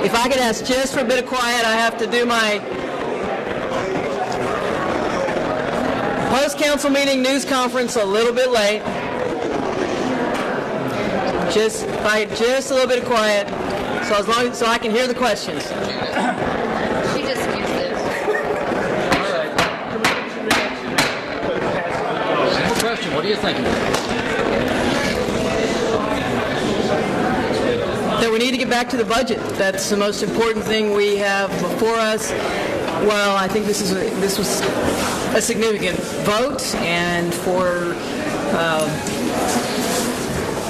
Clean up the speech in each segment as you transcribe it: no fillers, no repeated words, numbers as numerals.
If I could ask just for a bit of quiet, I have to do my post-council meeting news conference a little bit late. Just a little bit of quiet, so I can hear the questions. She just used this. All right. Simple question. What are you thinking? That we need to get back to the budget. That's the most important thing we have before us. Well, I think this was a significant vote, and for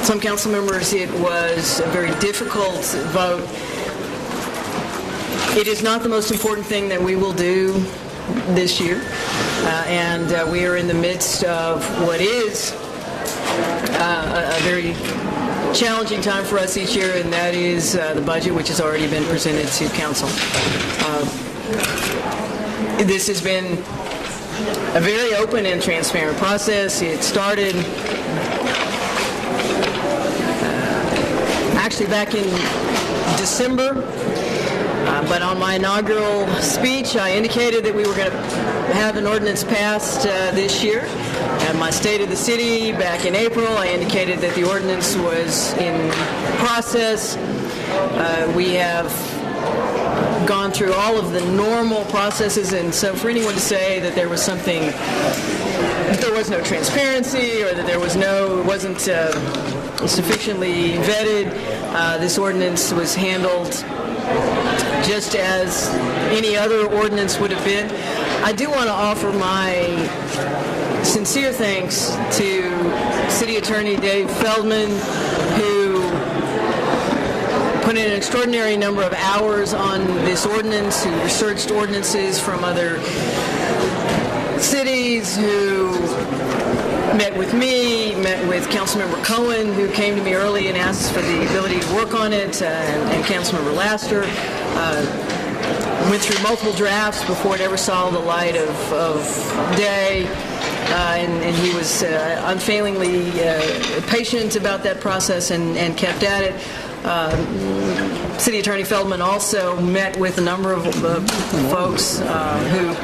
some council members it was a very difficult vote. It is not the most important thing that we will do this year, and we are in the midst of what is a very challenging time for us each year, and that is the budget, which has already been presented to council. This has been a very open and transparent process. It started actually back in December, but on my inaugural speech I indicated that we were going to have an ordinance passed this year. At my State of the City back in April, I indicated that the ordinance was in process. We have gone through all of the normal processes, and so for anyone to say that there was something, that there was no transparency or that it wasn't sufficiently vetted, this ordinance was handled just as any other ordinance would have been. I do want to offer my sincere thanks to City Attorney Dave Feldman, who put in an extraordinary number of hours on this ordinance, who researched ordinances from other cities, who met with me, met with Councilmember Cohen, who came to me early and asked for the ability to work on it, and Councilmember Laster. Went through multiple drafts before it ever saw the light of day, and he was unfailingly patient about that process and kept at it. City Attorney Feldman also met with a number of folks who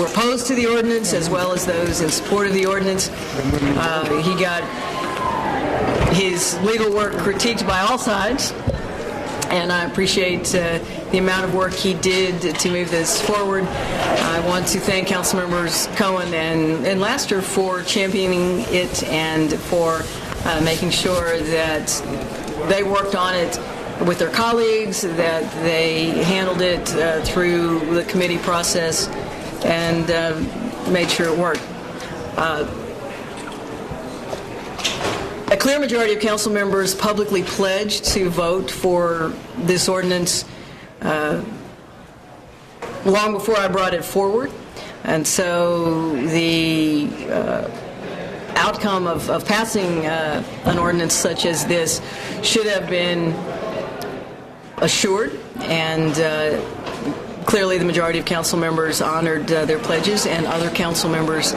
were opposed to the ordinance, as well as those in support of the ordinance. He got his legal work critiqued by all sides, and I appreciate the amount of work he did to move this forward. I want to thank Councilmembers Cohen and Laster for championing it and for making sure that they worked on it with their colleagues, that they handled it through the committee process and made sure it worked. A clear majority of council members publicly pledged to vote for this ordinance long before I brought it forward, and so the outcome of passing an ordinance such as this should have been assured, and clearly the majority of council members honored their pledges, and other council members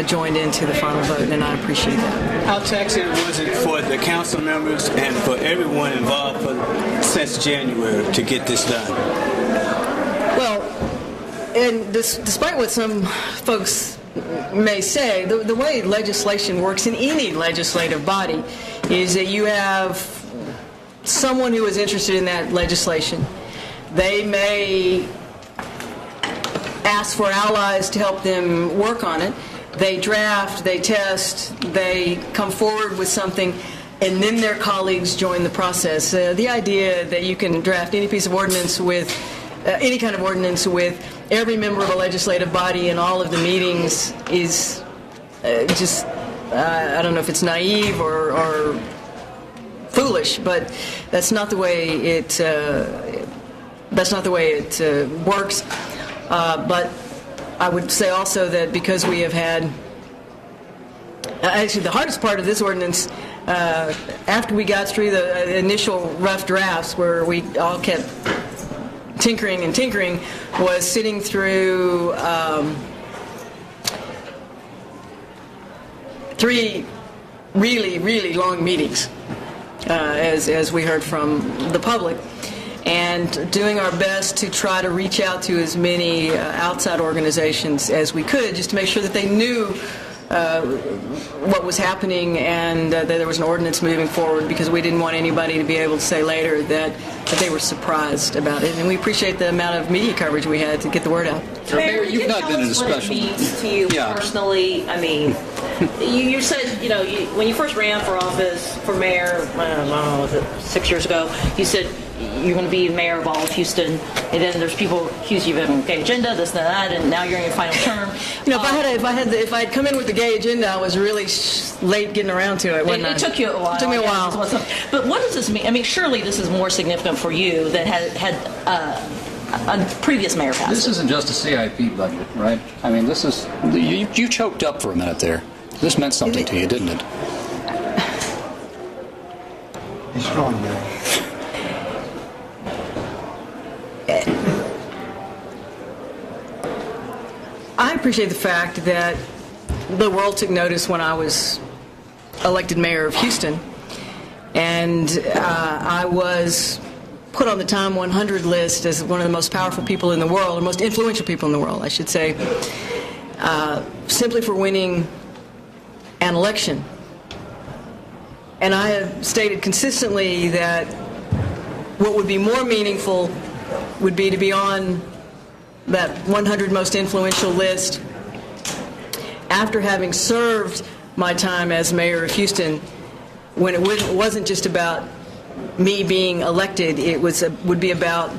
joined into the final vote, and I appreciate that. How taxing was it for the council members and for everyone involved since January to get this done? Well, and despite what some folks may say, the way legislation works in any legislative body is that you have someone who is interested in that legislation. They may ask for allies to help them work on it. They draft, they test, they come forward with something, and then their colleagues join the process. The idea that you can draft any piece of ordinance with, any kind of ordinance with every member of a legislative body in all of the meetings is just, I don't know if it's naive or foolish, but that's not the way it works. But I would say also that because we have had, actually the hardest part of this ordinance, after we got through the initial rough drafts where we all kept tinkering and tinkering, was sitting through 3 really, really long meetings, as we heard from the public. and doing our best to try to reach out to as many outside organizations as we could, just to make sure that they knew what was happening and that there was an ordinance moving forward, because we didn't want anybody to be able to say later that they were surprised about it. And we appreciate the amount of media coverage we had to get the word out. Mayor, you've not been in a what special. it means to you Yeah. personally. I mean, you said, when you first ran for office, for mayor, I don't know, was it 6 years ago, you said you're going to be mayor of all of Houston, and then there's people accuse you of having a gay agenda, this and that, and now you're in your final term. If I had come in with the gay agenda, I was really late getting around to it. Wasn't It took you a while. It took me a while. But what does this mean? I mean, surely this is more significant for you than had a previous mayor passed. This isn't just a CIP budget, right? I mean, this is you choked up for a minute there. This meant something to you, didn't it? He's strong, man. I appreciate the fact that the world took notice when I was elected mayor of Houston, and I was put on the Time 100 list as one of the most powerful people in the world, or most influential people in the world, I should say, simply for winning an election. And I have stated consistently that what would be more meaningful would be to be on that 100 most influential list after having served my time as mayor of Houston, when it wasn't just about me being elected. It would be about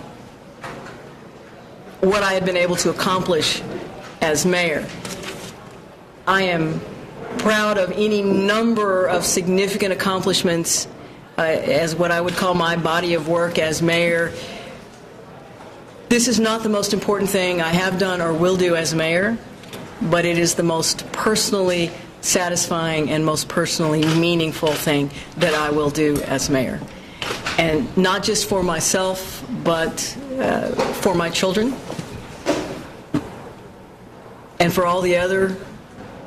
what I had been able to accomplish as mayor. I am proud of any number of significant accomplishments as what I would call my body of work as mayor. This is not the most important thing I have done or will do as mayor, but it is the most personally satisfying and most personally meaningful thing that I will do as mayor. And not just for myself, but for my children and for all the other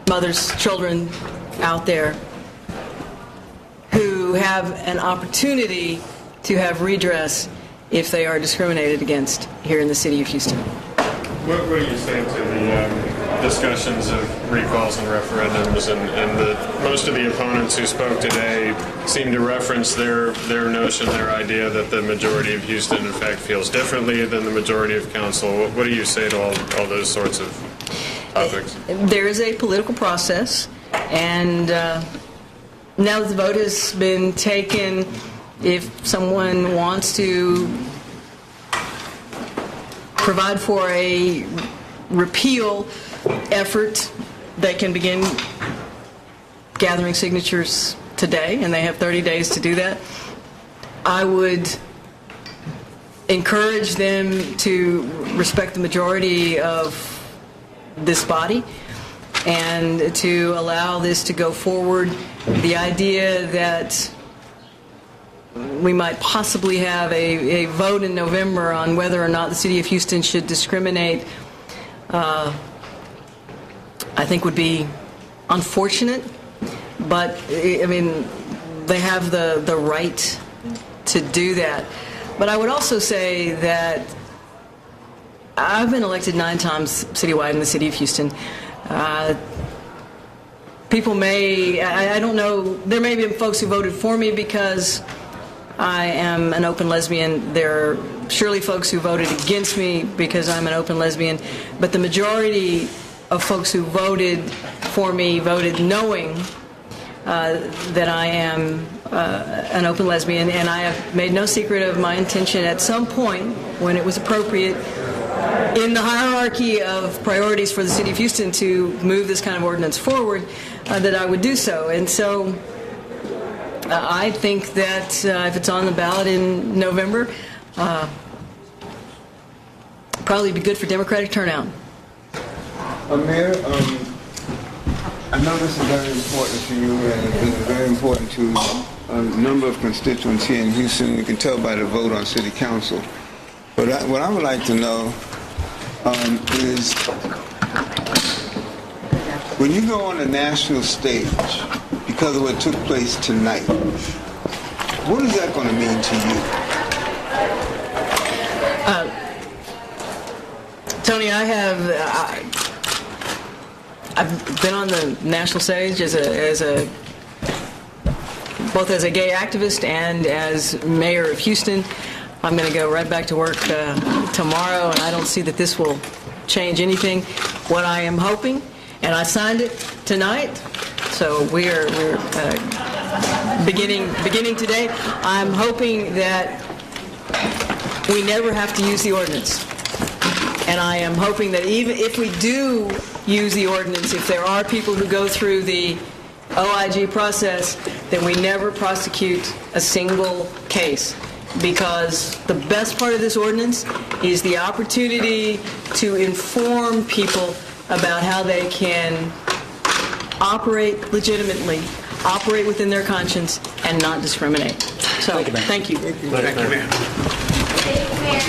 mothers, children out there who have an opportunity to have redress if they are discriminated against here in the city of Houston. What do you say to the discussions of recalls and referendums, and most of the opponents who spoke today seem to reference their notion, their idea that the majority of Houston in fact feels differently than the majority of council? What do you say to all those sorts of topics? There is a political process, and now that the vote has been taken, if someone wants to provide for a repeal effort, they can begin gathering signatures today, and they have 30 days to do that. I would encourage them to respect the majority of this body and to allow this to go forward. The idea that we might possibly have a vote in November on whether or not the city of Houston should discriminate, I think would be unfortunate, but I mean, they have the right to do that. But I would also say that I've been elected 9 times citywide in the city of Houston. People may, I don't know, there may be folks who voted for me because I am an open lesbian. There are surely folks who voted against me because I'm an open lesbian. But the majority of folks who voted for me voted knowing that I am an open lesbian, and I have made no secret of my intention at some point when it was appropriate in the hierarchy of priorities for the city of Houston to move this kind of ordinance forward, that I would do so. And so I think that if it's on the ballot in November, probably be good for Democratic turnout. Mayor, I know this is very important to you, and it's been very important to a number of constituents here in Houston. You can tell by the vote on City Council. But what I would like to know is, when you go on the national stage, because of what took place tonight, what is that going to mean to you? Tony, I've been on the national stage both as a gay activist and as mayor of Houston. I'm going to go right back to work tomorrow, and I don't see that this will change anything. What I am hoping, and I signed it tonight, so we're beginning today. I'm hoping that we never have to use the ordinance. And I am hoping that even if we do use the ordinance, if there are people who go through the OIG process, then we never prosecute a single case. Because the best part of this ordinance is the opportunity to inform people about how they can operate legitimately, operate within their conscience, and not discriminate. So, thank you. Thank you, Mayor. Thank you, Mayor.